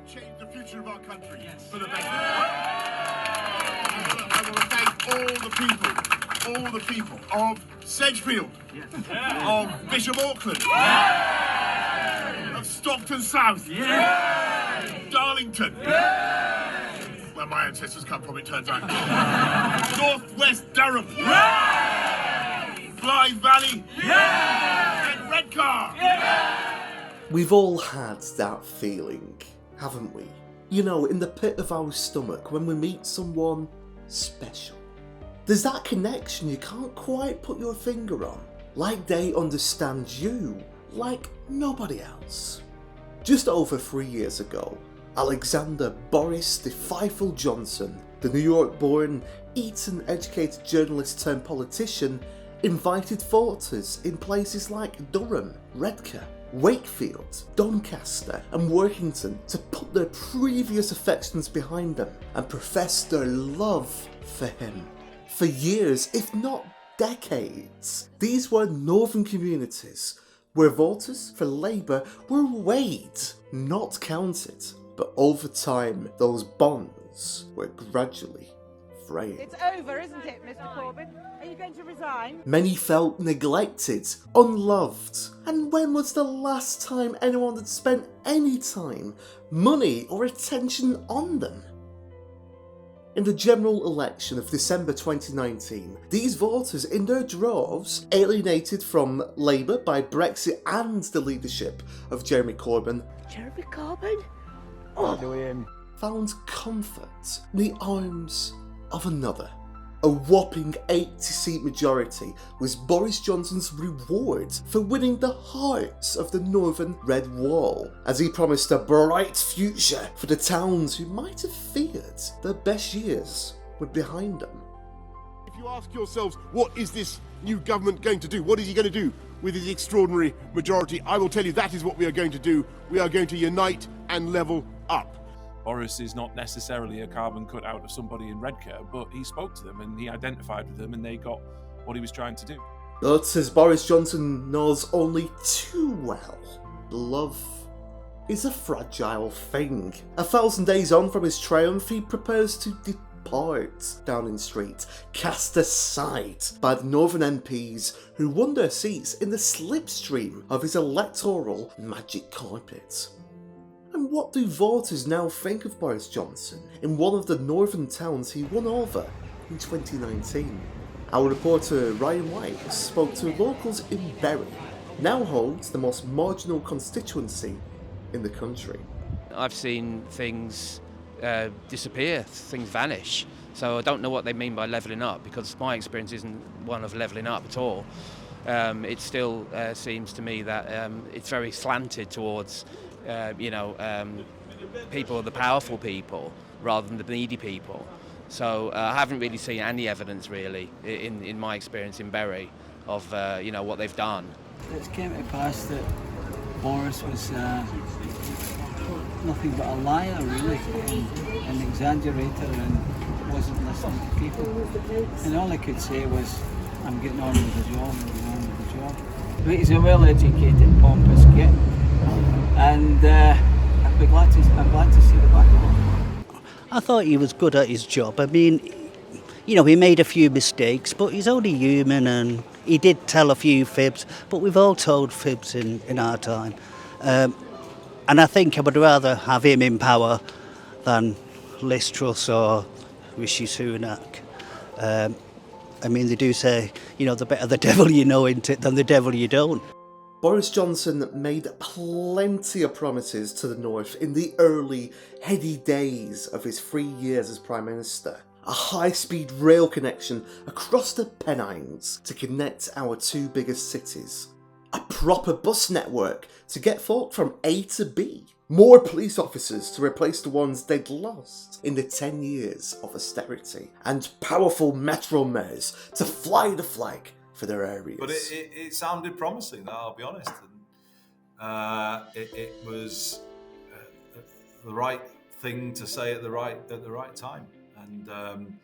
change the future of our country for the better. I want to thank all the people of Sedgefield, of Bishop Auckland, of Stockton South, Darlington, where my ancestors come from, it turns out, North West Durham, Blythe Valley, and Redcar. We've all had that feeling, haven't we? You know, in the pit of our stomach when we meet someone special. There's that connection you can't quite put your finger on. Like they understand you, like nobody else. Just over 3 years ago, Alexander Boris the Fifle Johnson, the New York-born, Eton-educated journalist turned politician, invited voters in places like Durham, Redcar, Wakefield, Doncaster and Workington to put their previous affections behind them and profess their love for him. For years, if not decades, these were northern communities where voters for Labour were weighed, not counted. But over time, those bonds were gradually fraying. It's over, isn't it, Mr. Corbyn? Are you going to resign? Many felt neglected, unloved. And when was the last time anyone had spent any time, money or attention on them? In the general election of December 2019, these voters in their droves, alienated from Labour by Brexit and the leadership of Jeremy Corbyn, found comfort in the arms of another. A whopping 80-seat majority was Boris Johnson's reward for winning the hearts of the Northern Red Wall, as he promised a bright future for the towns who might have feared their best years were behind them. If you ask yourselves, what is this new government going to do? What is he going to do with his extraordinary majority? I will tell you that is what we are going to do. We are going to unite and level up. Boris is not necessarily a carbon cut out of somebody in Redcar, but he spoke to them and he identified with them and they got what he was trying to do. But as Boris Johnson knows only too well, love is a fragile thing. 1,000 days on from his triumph, he prepares to depart Downing Street, cast aside by the Northern MPs who won their seats in the slipstream of his electoral magic carpet. And what do voters now think of Boris Johnson in one of the northern towns he won over in 2019? Our reporter Ryan White spoke to locals in Bury, now holds the most marginal constituency in the country. I've seen things disappear, things vanish, so I don't know what they mean by levelling up, because my experience isn't one of levelling up at all. It still seems to me that it's very slanted towards people, the powerful people, rather than the needy people. So I haven't really seen any evidence, really, in my experience in Bury, of what they've done. It's came to pass that Boris was nothing but a liar, really, an exaggerator, and wasn't listening to people. And all I could say was, I'm getting on with the job, But he's a well-educated, pompous git. And I'm glad to see the back of him. I thought he was good at his job. I mean, he made a few mistakes, but he's only human, and he did tell a few fibs, but we've all told fibs in our time. And I think I would rather have him in power than Liz Truss or Rishi Sunak. They do say, the better the devil you know into it than the devil you don't. Boris Johnson made plenty of promises to the North in the early, heady days of his 3 years as Prime Minister. A high-speed rail connection across the Pennines to connect our two biggest cities. A proper bus network to get folk from A to B. More police officers to replace the ones they'd lost in the 10 years of austerity. And powerful metro mayors to fly the flag for their areas. But it sounded promising, I'll be honest. And, it was the right thing to say at the right time. And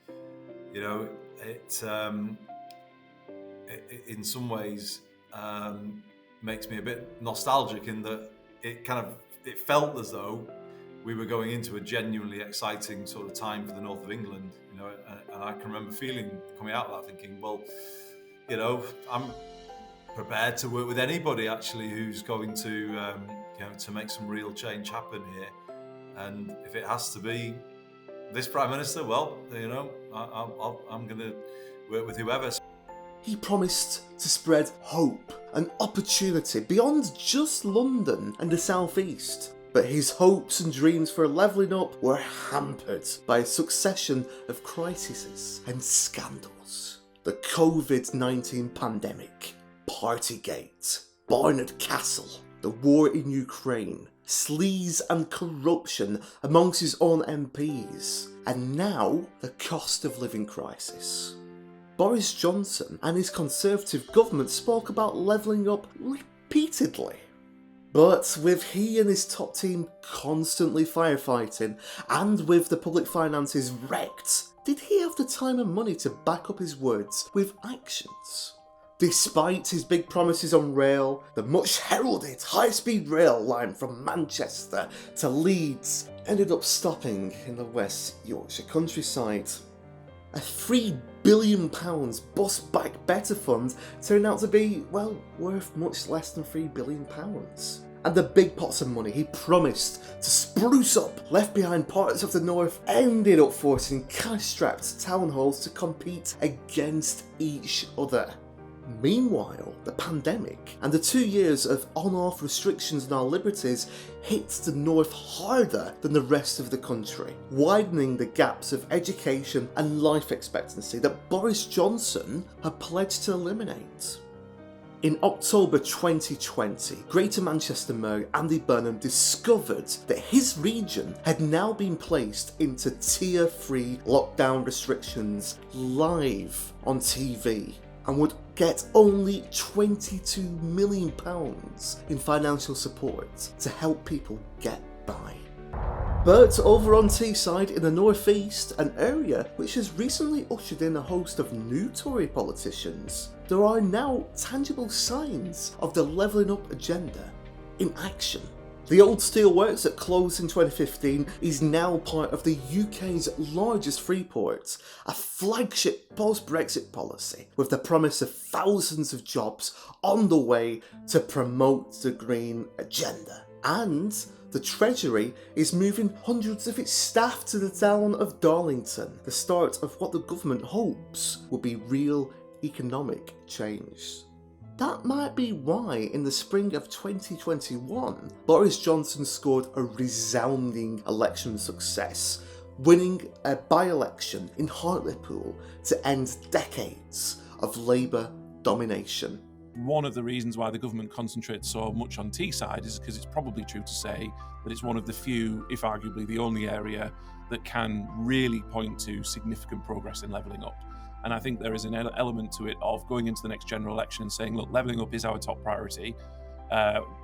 it in some ways makes me a bit nostalgic in that it felt as though we were going into a genuinely exciting sort of time for the north of England, you know, and I can remember coming out of that thinking, well, you know, I'm prepared to work with anybody actually who's going to, you know, to make some real change happen here. And if it has to be this Prime Minister, well, you know, I'm going to work with whoever. He promised to spread hope and opportunity beyond just London and the South East. But his hopes and dreams for levelling up were hampered by a succession of crises and scandals. The COVID-19 pandemic, Partygate, Barnard Castle, the war in Ukraine, sleaze and corruption amongst his own MPs, and now the cost of living crisis. Boris Johnson and his Conservative government spoke about levelling up repeatedly. But with he and his top team constantly firefighting, and with the public finances wrecked, did he have the time and money to back up his words with actions? Despite his big promises on rail, the much heralded high-speed rail line from Manchester to Leeds ended up stopping in the West Yorkshire countryside. A £3 billion Bus Back Better fund turned out to be, well, worth much less than £3 billion. And the big pots of money he promised to spruce up left behind parts of the north ended up forcing cash-strapped town halls to compete against each other. Meanwhile, the pandemic and the 2 years of on-off restrictions on our liberties hit the north harder than the rest of the country, widening the gaps of education and life expectancy that Boris Johnson had pledged to eliminate. In October 2020, Greater Manchester Mayor Andy Burnham discovered that his region had now been placed into Tier 3 lockdown restrictions live on TV and would get only £22 million in financial support to help people get by. But over on Teesside in the North East, an area which has recently ushered in a host of new Tory politicians, there are now tangible signs of the levelling up agenda in action. The old steelworks that closed in 2015 is now part of the UK's largest freeport, a flagship post-Brexit policy with the promise of thousands of jobs on the way to promote the green agenda. And the Treasury is moving hundreds of its staff to the town of Darlington, the start of what the government hopes will be real economic change. That might be why in the spring of 2021, Boris Johnson scored a resounding election success, winning a by-election in Hartlepool to end decades of Labour domination. One of the reasons why the government concentrates so much on Teesside is because it's probably true to say that it's one of the few, if arguably the only area, that can really point to significant progress in levelling up. And I think there is an element to it of going into the next general election and saying, look, levelling up is our top priority.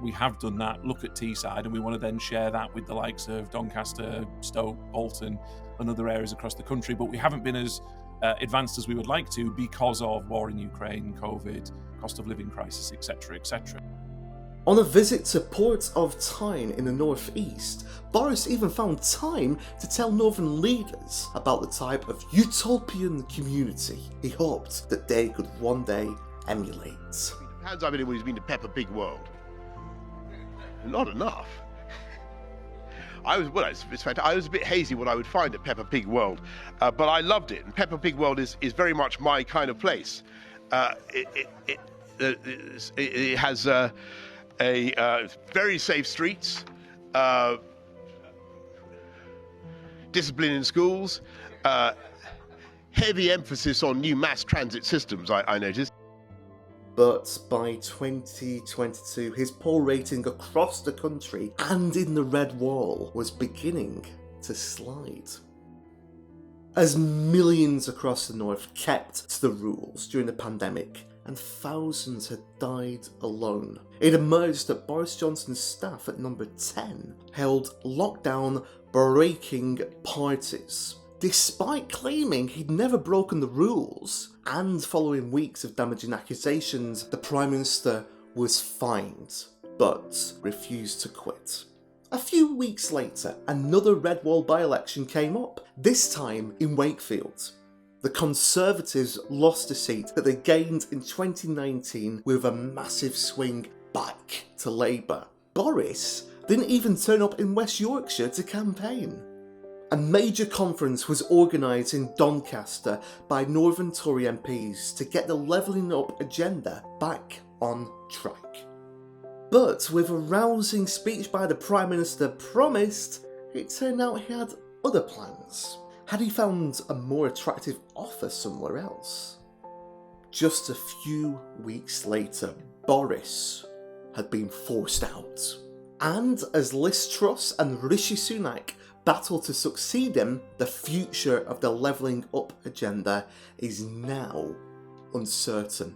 We have done that, look at Teesside, and we want to then share that with the likes of Doncaster, Stoke, Bolton, and other areas across the country. But we haven't been as advanced as we would like to because of war in Ukraine, COVID, cost of living crisis, etc., etc. On a visit to Port of Tyne in the northeast, Boris even found time to tell northern leaders about the type of utopian community he hoped that they could one day emulate. Hands up anyone who's been to Peppa Pig World. Not enough. I was a bit hazy what I would find at Peppa Pig World, but I loved it. And Peppa Pig World is very much my kind of place. It has very safe streets, discipline in schools, heavy emphasis on new mass transit systems, I noticed. But by 2022, his poll rating across the country and in the Red Wall was beginning to slide. As millions across the north kept to the rules during the pandemic, and thousands had died alone, it emerged that Boris Johnson's staff at number 10 held lockdown-breaking parties, despite claiming he'd never broken the rules. And following weeks of damaging accusations, the Prime Minister was fined, but refused to quit. A few weeks later, another red wall by-election came up, this time in Wakefield. The Conservatives lost a seat that they gained in 2019 with a massive swing back to Labour. Boris didn't even turn up in West Yorkshire to campaign. A major conference was organised in Doncaster by Northern Tory MPs to get the levelling up agenda back on track. But with a rousing speech by the Prime Minister promised, it turned out he had other plans. Had he found a more attractive offer somewhere else? Just a few weeks later, Boris had been forced out. And as Liz Truss and Rishi Sunak battle to succeed him, the future of the levelling up agenda is now uncertain.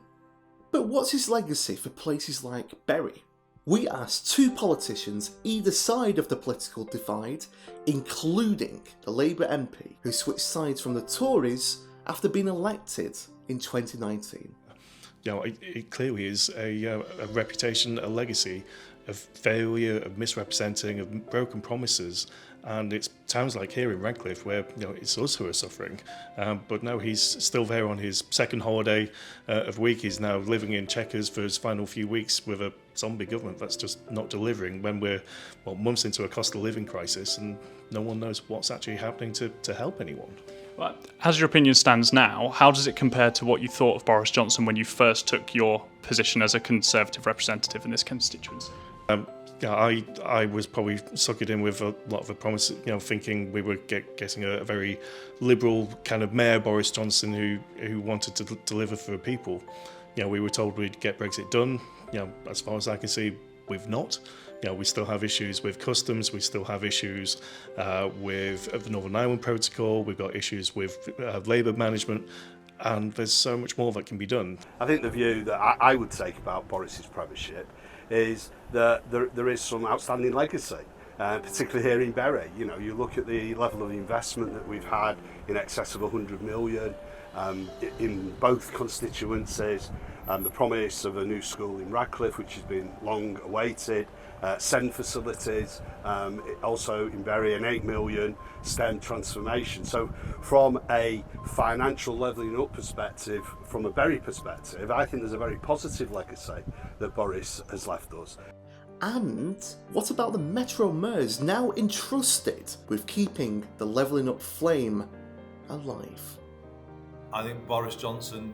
But what's his legacy for places like Bury? We asked two politicians either side of the political divide, including the Labour MP who switched sides from the Tories after being elected in 2019. It clearly is a reputation, a legacy of failure, of misrepresenting, of broken promises. And it sounds like here in Redcliffe where it's us who are suffering. But no, he's still there on his second holiday of week. He's now living in Chequers for his final few weeks with a zombie government that's just not delivering when we're months into a cost of living crisis and no one knows what's actually happening to help anyone. But as your opinion stands now, how does it compare to what you thought of Boris Johnson when you first took your position as a Conservative representative in this constituency? I was probably suckered in with a lot of the promise, thinking we were getting a very liberal kind of mayor, Boris Johnson, who wanted to deliver for the people. We were told we'd get Brexit done. As far as I can see, we've not. We still have issues with customs. We still have issues with the Northern Ireland Protocol. We've got issues with Labour management. And there's so much more that can be done. I think the view that I would take about Boris's premiership is that there is some outstanding legacy, particularly here in Bury. You look at the level of investment that we've had in excess of 100 million in both constituencies, the promise of a new school in Radcliffe, which has been long awaited, SEND facilities, also in Bury an 8 million STEM transformation. So from a financial levelling up perspective, from a Bury perspective, I think there's a very positive legacy that Boris has left us. And what about the Metro mayors now entrusted with keeping the levelling up flame alive? I think Boris Johnson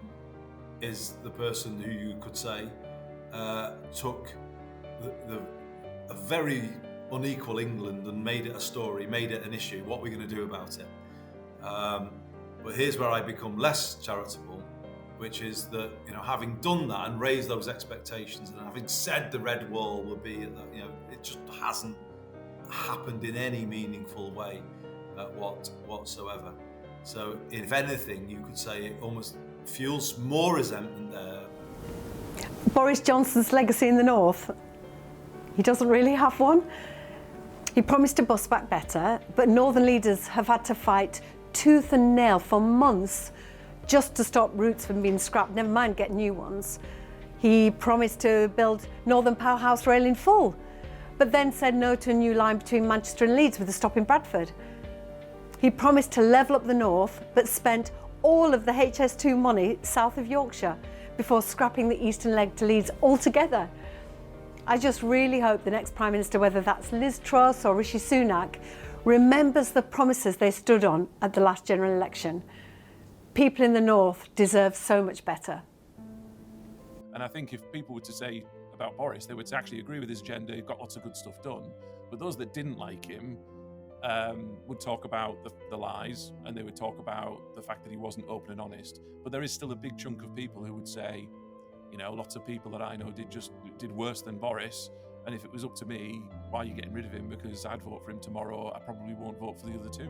is the person who you could say took a very unequal England and made it a story, made it an issue. What are we going to do about it? But here's where I become less charitable, which is that having done that and raised those expectations, and having said the red wall would be, it just hasn't happened in any meaningful way whatsoever. So, if anything, you could say it almost fuels more resentment there. Boris Johnson's legacy in the North. He doesn't really have one. He promised to bus back better, but Northern leaders have had to fight tooth and nail for months just to stop routes from being scrapped, never mind get new ones. He promised to build Northern Powerhouse Rail in full, but then said no to a new line between Manchester and Leeds with a stop in Bradford. He promised to level up the North, but spent all of the HS2 money south of Yorkshire before scrapping the eastern leg to Leeds altogether. I just really hope the next Prime Minister, whether that's Liz Truss or Rishi Sunak, remembers the promises they stood on at the last general election. People in the North deserve so much better. And I think if people were to say about Boris, they would actually agree with his agenda, he got lots of good stuff done. But those that didn't like him would talk about the lies, and they would talk about the fact that he wasn't open and honest. But there is still a big chunk of people who would say, lots of people that I know did worse than Boris, and if it was up to me, why are you getting rid of him? Because I'd vote for him tomorrow, I probably won't vote for the other two.